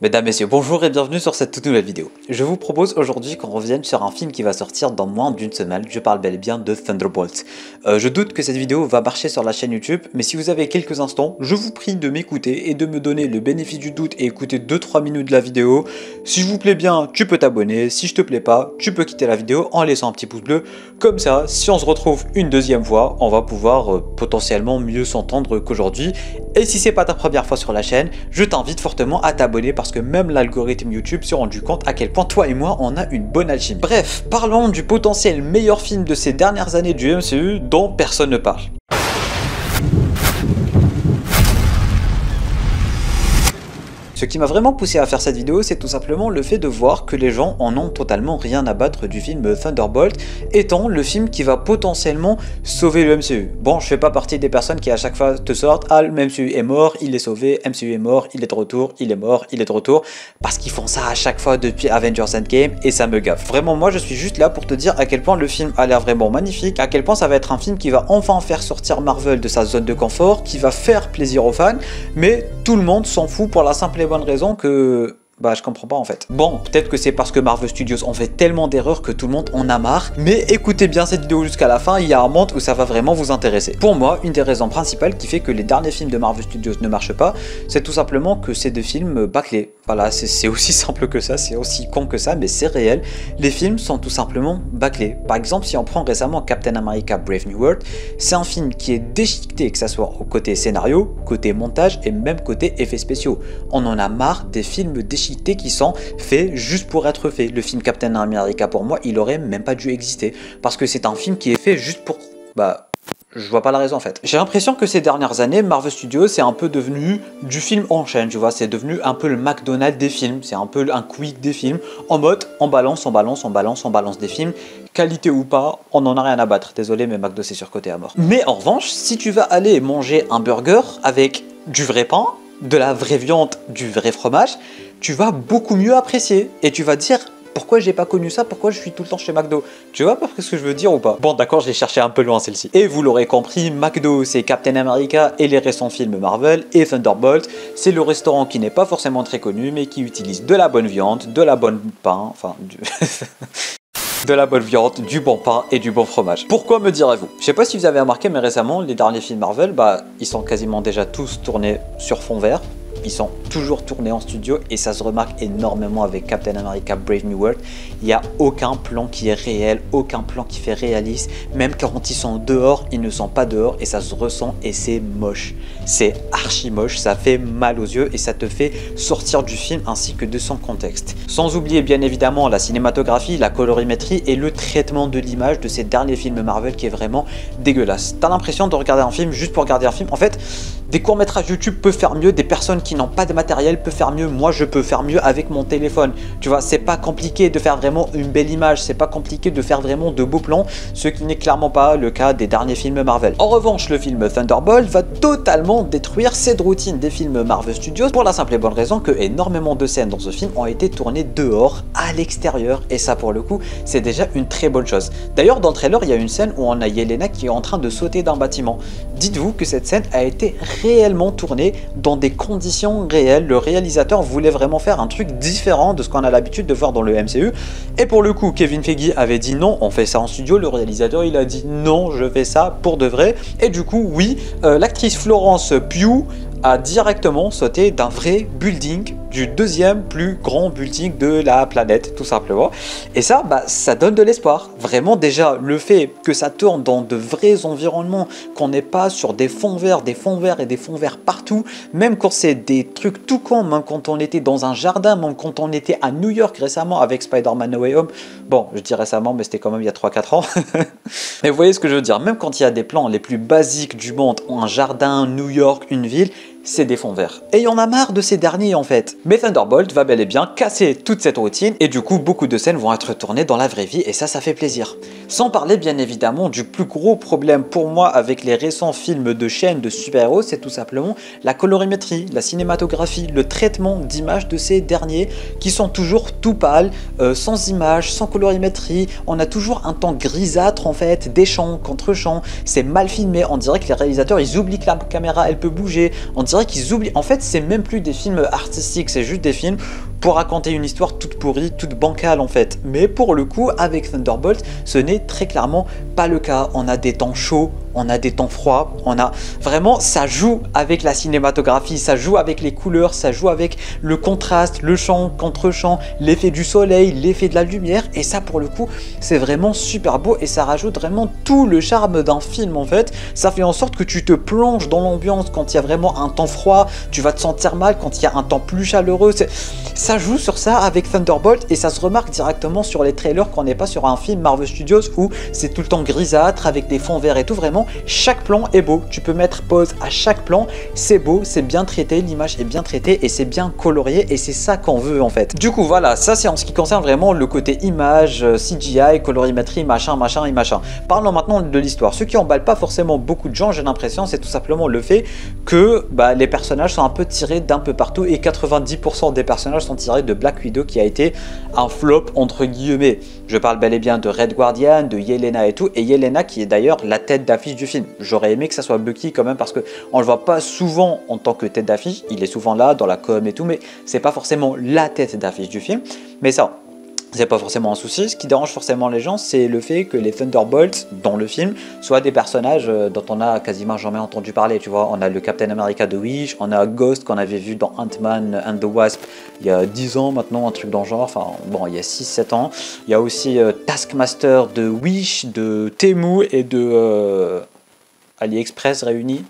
Mesdames, Messieurs, bonjour et bienvenue sur cette toute nouvelle vidéo. Je vous propose aujourd'hui qu'on revienne sur un film qui va sortir dans moins d'une semaine. Je parle bel et bien de Thunderbolt. Je doute que cette vidéo va marcher sur la chaîne YouTube, mais si vous avez quelques instants, je vous prie de m'écouter et de me donner le bénéfice du doute et écouter 2-3 minutes de la vidéo. Si je vous plaît bien, tu peux t'abonner. Si je te plais pas, tu peux quitter la vidéo en laissant un petit pouce bleu. Comme ça, si on se retrouve une deuxième fois, on va pouvoir potentiellement mieux s'entendre qu'aujourd'hui. Et si c'est pas ta première fois sur la chaîne, je t'invite fortement à t'abonner parce que même l'algorithme YouTube s'est rendu compte à quel point toi et moi on a une bonne alchimie. Bref, parlons du potentiel meilleur film de ces dernières années du MCU dont personne ne parle. Ce qui m'a vraiment poussé à faire cette vidéo, c'est tout simplement le fait de voir que les gens en ont totalement rien à battre du film Thunderbolt, étant le film qui va potentiellement sauver le MCU. Bon, je fais pas partie des personnes qui à chaque fois te sortent « Ah, le MCU est mort, il est sauvé, MCU est mort, il est de retour, il est mort, il est de retour », parce qu'ils font ça à chaque fois depuis Avengers Endgame et ça me gaffe. Vraiment, moi je suis juste là pour te dire à quel point le film a l'air vraiment magnifique, à quel point ça va être un film qui va enfin faire sortir Marvel de sa zone de confort, qui va faire plaisir aux fans, mais tout le monde s'en fout pour la simple et bonne raison que... Bah je comprends pas en fait. Bon, peut-être que c'est parce que Marvel Studios ont fait tellement d'erreurs que tout le monde en a marre, mais écoutez bien cette vidéo jusqu'à la fin, il y a un monde où ça va vraiment vous intéresser. Pour moi, une des raisons principales qui fait que les derniers films de Marvel Studios ne marchent pas, c'est tout simplement que c'est des films bâclés. Voilà, c'est aussi simple que ça, c'est aussi con que ça, mais c'est réel. Les films sont tout simplement bâclés. Par exemple, si on prend récemment Captain America Brave New World, c'est un film qui est déchiqueté, que ça soit au côté scénario, côté montage et même côté effets spéciaux. On en a marre des films déchiquetés qui sont faits juste pour être faits. Le film Captain America, pour moi, il aurait même pas dû exister parce que c'est un film qui est fait juste pour... je vois pas la raison en fait. J'ai l'impression que ces dernières années, Marvel Studios c'est un peu devenu du film en chaîne, tu vois, c'est devenu un peu le McDonald's des films, c'est un peu un Quick des films, en mode on balance des films, qualité ou pas, on en a rien à battre. Désolé mais McDo c'est surcoté à mort. Mais en revanche, si tu vas aller manger un burger avec du vrai pain, de la vraie viande, du vrai fromage, tu vas beaucoup mieux apprécier et tu vas dire pourquoi j'ai pas connu ça, pourquoi je suis tout le temps chez McDo. Tu vois pas ce que je veux dire ou pas? Bon d'accord, je l'ai cherché un peu loin celle-ci. Et vous l'aurez compris, McDo c'est Captain America et les récents films Marvel, et Thunderbolt c'est le restaurant qui n'est pas forcément très connu mais qui utilise de la bonne viande, de la bonne pain, enfin de la bonne viande, du bon pain et du bon fromage. Pourquoi me direz-vous? Je sais pas si vous avez remarqué mais récemment les derniers films Marvel, ils sont quasiment déjà tous tournés sur fond vert. Ils sont toujours tournés en studio et ça se remarque énormément avec Captain America Brave New World. Il n'y a aucun plan qui est réel, aucun plan qui fait réaliste. Même quand ils sont dehors, ils ne sont pas dehors et ça se ressent et c'est moche. C'est archi moche, ça fait mal aux yeux et ça te fait sortir du film ainsi que de son contexte. Sans oublier bien évidemment la cinématographie, la colorimétrie et le traitement de l'image de ces derniers films Marvel qui est vraiment dégueulasse. T'as l'impression de regarder un film juste pour regarder un film. En fait, des courts-métrages YouTube peuvent faire mieux, des personnes qui n'ont pas de matériel peuvent faire mieux, moi je peux faire mieux avec mon téléphone. Tu vois, c'est pas compliqué de faire vraiment une belle image, c'est pas compliqué de faire vraiment de beaux plans, ce qui n'est clairement pas le cas des derniers films Marvel. En revanche, le film Thunderbolt va totalement détruire cette routine des films Marvel Studios pour la simple et bonne raison que énormément de scènes dans ce film ont été tournées dehors, à l'extérieur, et ça pour le coup, c'est déjà une très bonne chose. D'ailleurs, dans le trailer, il y a une scène où on a Yelena qui est en train de sauter d'un bâtiment. Dites-vous que cette scène a été réellement tournée dans des conditions réelles. Le réalisateur voulait vraiment faire un truc différent de ce qu'on a l'habitude de voir dans le MCU. Et pour le coup, Kevin Feige avait dit non, on fait ça en studio. Le réalisateur, il a dit non, je fais ça pour de vrai. Et du coup, oui, l'actrice Florence Pugh a directement sauté d'un vrai building, du deuxième plus grand building de la planète, tout simplement. Et ça, ça donne de l'espoir. Vraiment, déjà, le fait que ça tourne dans de vrais environnements, qu'on n'est pas sur des fonds verts et des fonds verts partout, même quand c'est des trucs tout cons, même quand on était dans un jardin, même quand on était à New York récemment avec Spider-Man No Way Home. Bon, je dis récemment, mais c'était quand même il y a 3-4 ans. Mais vous voyez ce que je veux dire, même quand il y a des plans les plus basiques du monde, un jardin, New York, une ville, c'est des fonds verts. Et il y en a marre de ces derniers en fait. Mais Thunderbolt va bel et bien casser toute cette routine et du coup beaucoup de scènes vont être tournées dans la vraie vie et ça fait plaisir. Sans parler bien évidemment du plus gros problème pour moi avec les récents films de chaîne de super-héros, c'est tout simplement la colorimétrie, la cinématographie, le traitement d'image de ces derniers qui sont toujours tout pâles, sans images, sans colorimétrie. On a toujours un temps grisâtre en fait, des champs contre champs, c'est mal filmé, on dirait que les réalisateurs ils oublient que la caméra elle peut bouger, on dirait qu'ils oublient. En fait, c'est même plus des films artistiques, c'est juste des films pour raconter une histoire toute pourrie, toute bancale en fait. Mais pour le coup, avec Thunderbolt, ce n'est très clairement pas le cas. On a des temps chauds, on a des temps froids, on a vraiment, ça joue avec la cinématographie, ça joue avec les couleurs, ça joue avec le contraste, le champ contre champ, l'effet du soleil, l'effet de la lumière, et ça pour le coup, c'est vraiment super beau et ça rajoute vraiment tout le charme d'un film en fait. Ça fait en sorte que tu te plonges dans l'ambiance quand il y a vraiment un temps froid, tu vas te sentir mal quand il y a un temps plus chaleureux. Ça joue sur ça avec Thunderbolt et ça se remarque directement sur les trailers qu'on n'est pas sur un film Marvel Studios où c'est tout le temps grisâtre avec des fonds verts et tout. Vraiment, chaque plan est beau. Tu peux mettre pause à chaque plan, c'est beau, c'est bien traité, l'image est bien traitée et c'est bien colorié et c'est ça qu'on veut en fait. Du coup, voilà, ça c'est en ce qui concerne vraiment le côté image, CGI, colorimétrie, machin, machin et machin. Parlons maintenant de l'histoire. Ce qui emballe pas forcément beaucoup de gens, j'ai l'impression, c'est tout simplement le fait que les personnages sont un peu tirés d'un peu partout et 90% des personnages sont tirés de Black Widow qui a été un flop entre guillemets. Je parle bel et bien de Red Guardian, de Yelena et tout, et Yelena qui est d'ailleurs la tête d'affiche du film. J'aurais aimé que ça soit Bucky quand même parce que on le voit pas souvent en tant que tête d'affiche, il est souvent là dans la com et tout, mais c'est pas forcément la tête d'affiche du film. Mais ça, c'est pas forcément un souci. Ce qui dérange forcément les gens, c'est le fait que les Thunderbolts dans le film soient des personnages dont on a quasiment jamais entendu parler. Tu vois, on a le Captain America de Wish, on a Ghost qu'on avait vu dans Ant-Man and the Wasp il y a 10 ans maintenant, un truc dans le genre, enfin bon, il y a 6-7 ans. Il y a aussi Taskmaster de Wish, de Temu et de AliExpress réunis.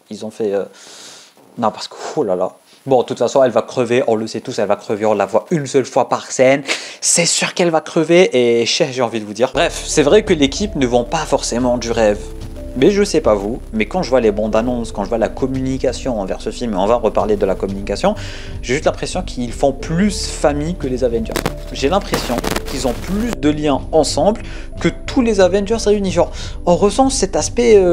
Ils ont fait... Non, parce que, oh là là. Bon, de toute façon, elle va crever, on le sait tous, elle va crever, on la voit une seule fois par scène. C'est sûr qu'elle va crever et j'ai envie de vous dire. Bref, c'est vrai que l'équipe ne vend pas forcément du rêve. Mais je sais pas vous, mais quand je vois les bandes annonces, quand je vois la communication envers ce film, et on va reparler de la communication, j'ai juste l'impression qu'ils font plus famille que les Avengers. J'ai l'impression qu'ils ont plus de liens ensemble que tous les Avengers réunis. Genre, on ressent cet aspect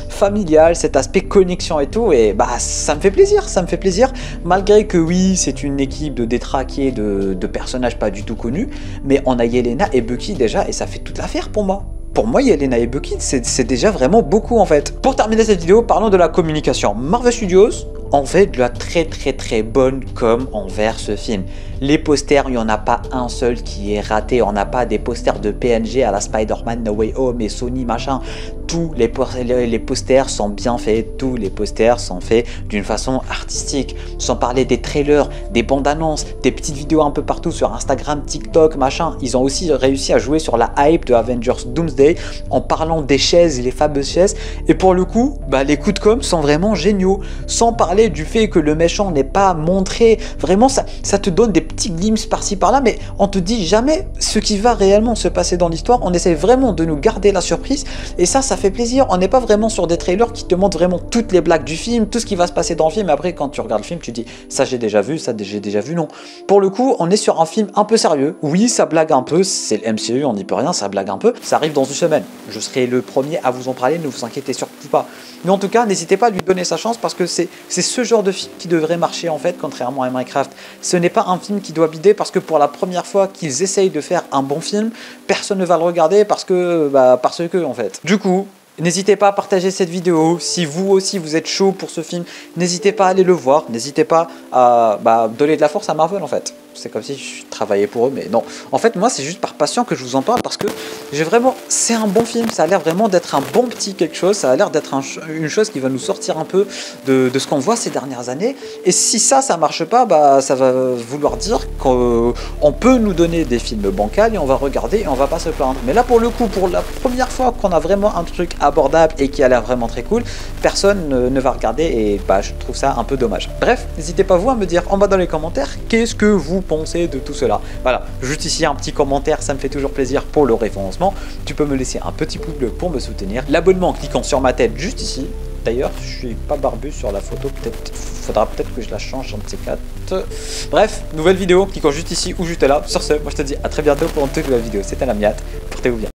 familial, cet aspect connexion et tout, et bah ça me fait plaisir, ça me fait plaisir. Malgré que oui, c'est une équipe de détraqués, de personnages pas du tout connus, mais on a Yelena et Bucky déjà, et ça fait toute l'affaire pour moi. Pour moi, Yelena et Bucky, c'est déjà vraiment beaucoup en fait. Pour terminer cette vidéo, parlons de la communication. Marvel Studios en fait de la très bonne com envers ce film. Les posters, il n'y en a pas un seul qui est raté. On n'a pas des posters de PNG à la Spider-Man No Way Home et Sony machin. Tous les posters sont bien faits, tous les posters sont faits d'une façon artistique. Sans parler des trailers, des bandes annonces, des petites vidéos un peu partout sur Instagram, TikTok, machin. Ils ont aussi réussi à jouer sur la hype de Avengers Doomsday en parlant des chaises, les fameuses chaises. Et pour le coup, les coups de com sont vraiment géniaux. Sans parler du fait que le méchant n'est pas montré. Vraiment, ça te donne des petits glimpses par-ci par-là, mais on te dit jamais ce qui va réellement se passer dans l'histoire. On essaie vraiment de nous garder la surprise. Et ça fait plaisir. On n'est pas vraiment sur des trailers qui te montrent vraiment toutes les blagues du film, tout ce qui va se passer dans le film. Après, quand tu regardes le film, tu dis ça j'ai déjà vu, ça j'ai déjà vu. Non. Pour le coup, on est sur un film un peu sérieux. Oui, ça blague un peu. C'est le MCU, on n'y peut rien. Ça blague un peu. Ça arrive dans une semaine. Je serai le premier à vous en parler. Ne vous inquiétez surtout pas. Mais en tout cas, n'hésitez pas à lui donner sa chance parce que c'est ce genre de film qui devrait marcher en fait, contrairement à Minecraft. Ce n'est pas un film qui doit bider parce que pour la première fois qu'ils essayent de faire un bon film, personne ne va le regarder parce que en fait. Du coup, n'hésitez pas à partager cette vidéo. Si vous aussi vous êtes chaud pour ce film, n'hésitez pas à aller le voir. N'hésitez pas à donner de la force à Marvel en fait. C'est comme si je travaillais pour eux, mais non. En fait, moi, c'est juste par passion que je vous en parle parce que j'ai vraiment... C'est un bon film, ça a l'air vraiment d'être un bon petit quelque chose, ça a l'air d'être une chose qui va nous sortir un peu de ce qu'on voit ces dernières années. Et si ça marche pas, ça va vouloir dire qu'on peut nous donner des films bancals et on va regarder et on va pas se plaindre. Mais là, pour le coup, pour la première fois qu'on a vraiment un truc abordable et qui a l'air vraiment très cool, personne ne va regarder et je trouve ça un peu dommage. Bref, n'hésitez pas vous à me dire en bas dans les commentaires qu'est-ce que vous pensez de tout cela. Voilà, juste ici un petit commentaire, ça me fait toujours plaisir pour le référencement. Tu peux me laisser un petit pouce bleu pour me soutenir. L'abonnement en cliquant sur ma tête juste ici. D'ailleurs, je suis pas barbu sur la photo, faudra peut-être que je la change en de ces quatre. Bref, nouvelle vidéo en cliquant juste ici ou juste là. Sur ce, moi je te dis à très bientôt pour une toute nouvelle vidéo. C'était Lamiat, portez-vous bien.